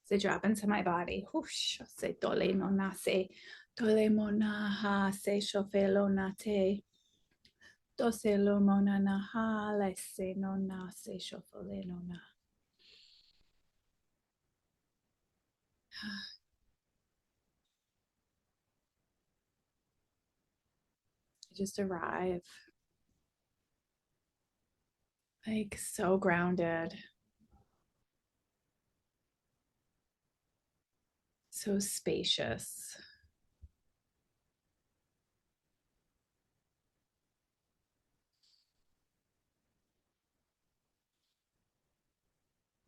They drop into my body. Whoosh. Se tole no nase. Tole mona ha se shofelo nate. Dose lo mona na ha le se no na se shofele no na. Just arrive. Like so grounded. So spacious.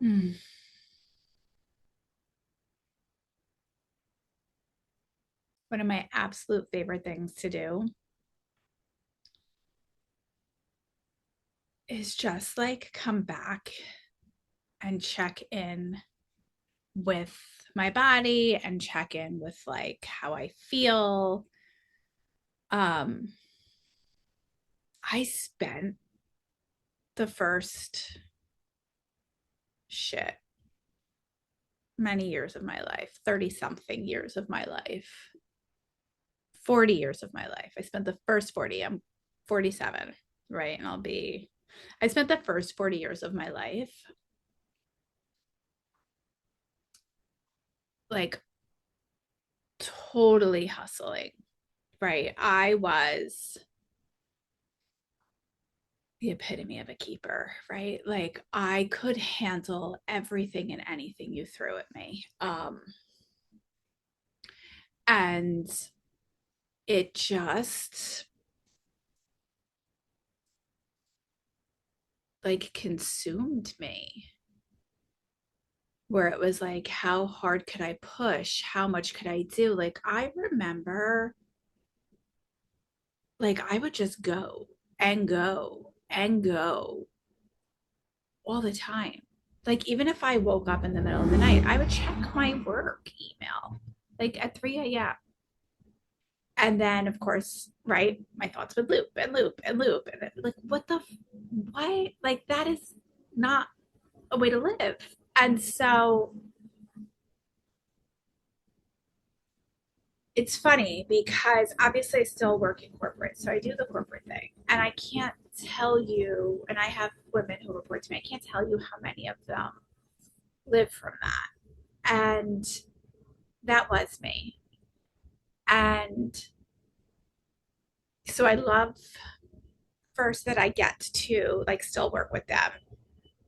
Mm. One of my absolute favorite things to do is just like come back and check in with my body and check in with like how I feel. Um, I spent the first shit many years of my life, 30 something years of my life, 40 years of my life. I spent the first 40, I'm 47, right? And I spent the first 40 years of my life like totally hustling, right? I was the epitome of a keeper, right? Like I could handle everything and anything you threw at me. And it just like consumed me, where it was like, how hard could I push? How much could I do? Like, I remember, like, I would just go and go and go all the time. Like, even if I woke up in the middle of the night, I would check my work email like at 3 a.m. And then, of course, right, my thoughts would loop and loop and loop. And like, why? Like, that is not a way to live. And so it's funny because obviously I still work in corporate. So I do the corporate thing. And I can't tell you, and I have women who report to me, I can't tell you how many of them live from that. And that was me. And so I love first that I get to like still work with them,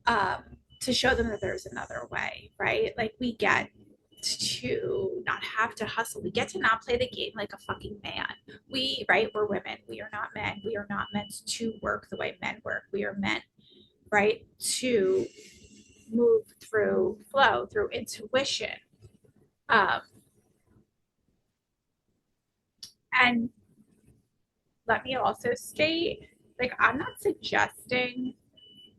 um, to show them that there's another way, right? Like we get to not have to hustle. We get to not play the game like a fucking man. Right, we're women. We are not men. We are not meant to work the way men work. We are meant, right, to move through flow, through intuition. Um, and let me also state, like, I'm not suggesting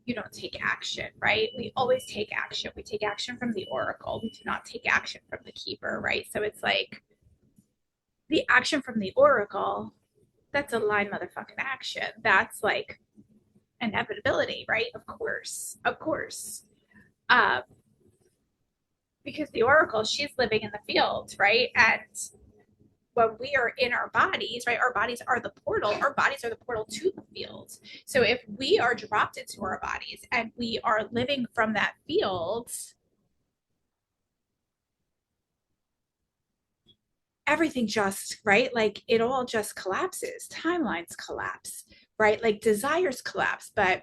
you don't take action, right? We always take action. We take action from the oracle. We do not take action from the keeper, right? So it's like the action from the oracle, that's a line motherfucking action. That's like inevitability, right? Of course. Of course. Um, because the oracle, she's living in the field, right? And when we are in our bodies, right, our bodies are the portal. Our bodies are the portal to the field. So if we are dropped into our bodies and we are living from that field, everything just, right, like it all just collapses. Timelines collapse, right? Like desires collapse. But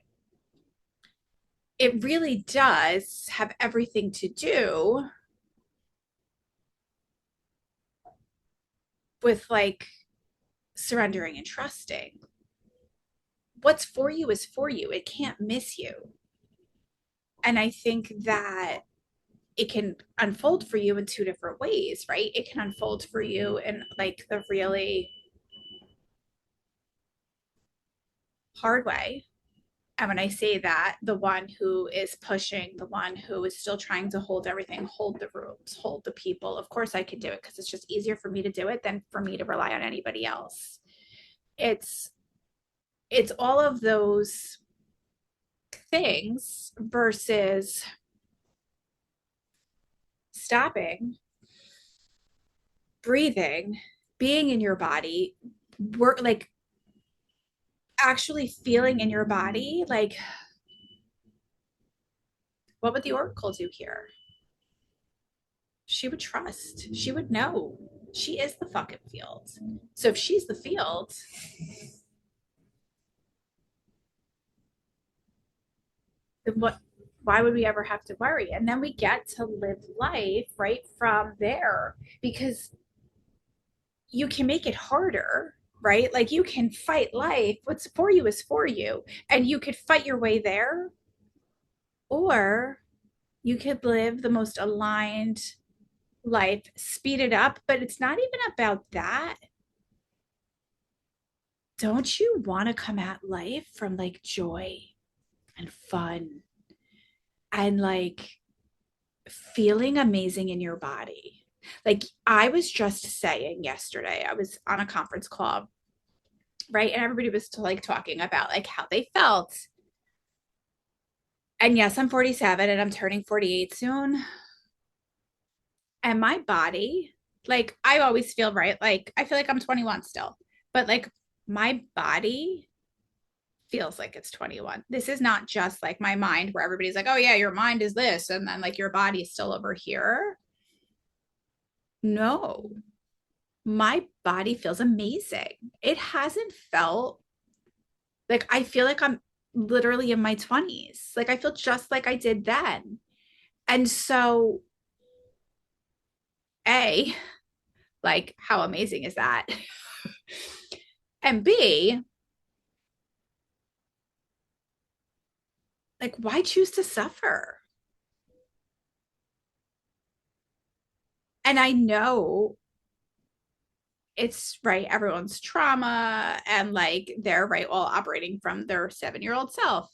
it really does have everything to do with like surrendering and trusting. What's for you is for you. It can't miss you. And I think that it can unfold for you in two different ways, right? It can unfold for you in like the really hard way. And when I say that, the one who is pushing, the one who is still trying to hold everything, hold the rules, hold the people, of course I could do it because it's just easier for me to do it than for me to rely on anybody else. It's it's all of those things versus stopping, breathing, being in your body, work like actually feeling in your body, like what would the oracle do here? She would trust. She would know. She is the fucking field. So if she's the field, then what, why would we ever have to worry? And then we get to live life right from there, because you can make it harder, right? Like you can fight life. What's for you is for you. And you could fight your way there, or you could live the most aligned life, speed it up. But it's not even about that. Don't you want to come at life from like joy and fun and like feeling amazing in your body? Like I was just saying yesterday, I was on a conference call, right? And everybody was like talking about like how they felt. And yes, I'm 47 and I'm turning 48 soon. And my body, like I always feel right. Like I feel like I'm 21 still, but like my body feels like it's 21. This is not just like my mind where everybody's like, oh yeah, your mind is this. And then like your body is still over here. No, my body feels amazing. It hasn't felt like I feel like I'm literally in my 20s. Like I feel just like I did then. And so, A, like how amazing is that? And B, like why choose to suffer? And I know it's right, everyone's trauma and like they're right all operating from their 7-year-old self.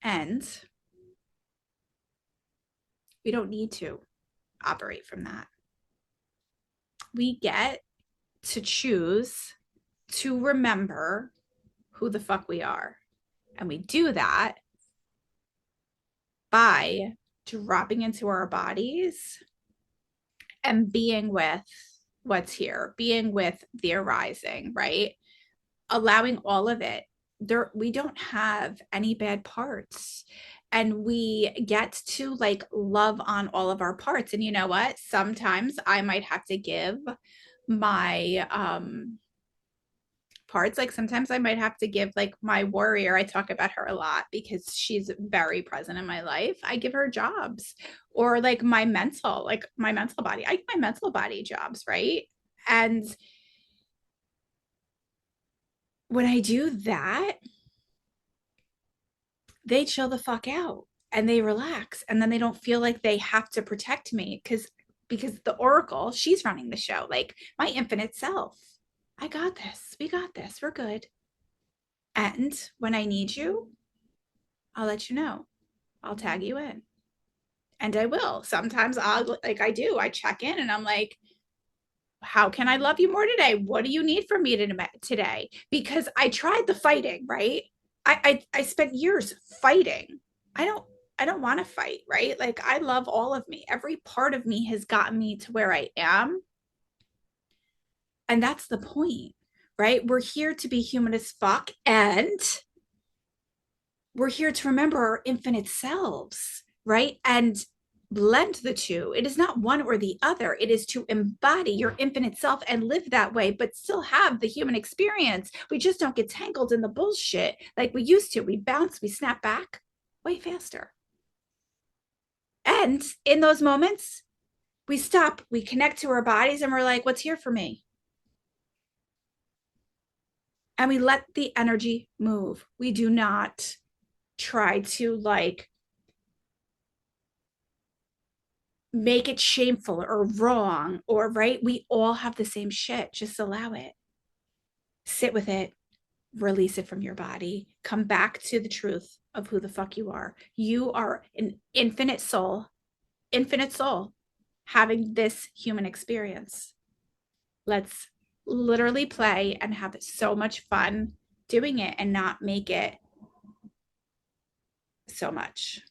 And we don't need to operate from that. We get to choose to remember who the fuck we are. And we do that by dropping into our bodies and being with what's here, being with the arising, right? Allowing all of it. There, we don't have any bad parts. And we get to like love on all of our parts. And you know what? Sometimes I might have to give my parts, like sometimes I might have to give like my warrior, I talk about her a lot because she's very present in my life, I give her jobs. Or like my mental body, I give my mental body jobs, right? And when I do that, they chill the fuck out and they relax, and then they don't feel like they have to protect me because the oracle, she's running the show, like my infinite self. I got this, we got this, we're good. And when I need you, I'll let you know. I'll tag you in. And I will. Sometimes I'll, like I do, I check in and I'm like, how can I love you more today? What do you need from me today? Because I tried the fighting, right? I spent years fighting. I don't I don't want to fight, right? Like I love all of me. Every part of me has gotten me to where I am. And that's the point, right? We're here to be human as fuck, and we're here to remember our infinite selves, right? And blend the two. It is not one or the other. It is to embody your infinite self and live that way, but still have the human experience. We just don't get tangled in the bullshit like we used to. We bounce, we snap back way faster. And in those moments, we stop, we connect to our bodies, and we're like, what's here for me? And we let the energy move. We do not try to like make it shameful or wrong or right. We all have the same shit. Just allow it. Sit with it. Release it from your body. Come back to the truth of who the fuck you are. You are an infinite soul having this human experience. Let's literally play and have so much fun doing it and not make it so much.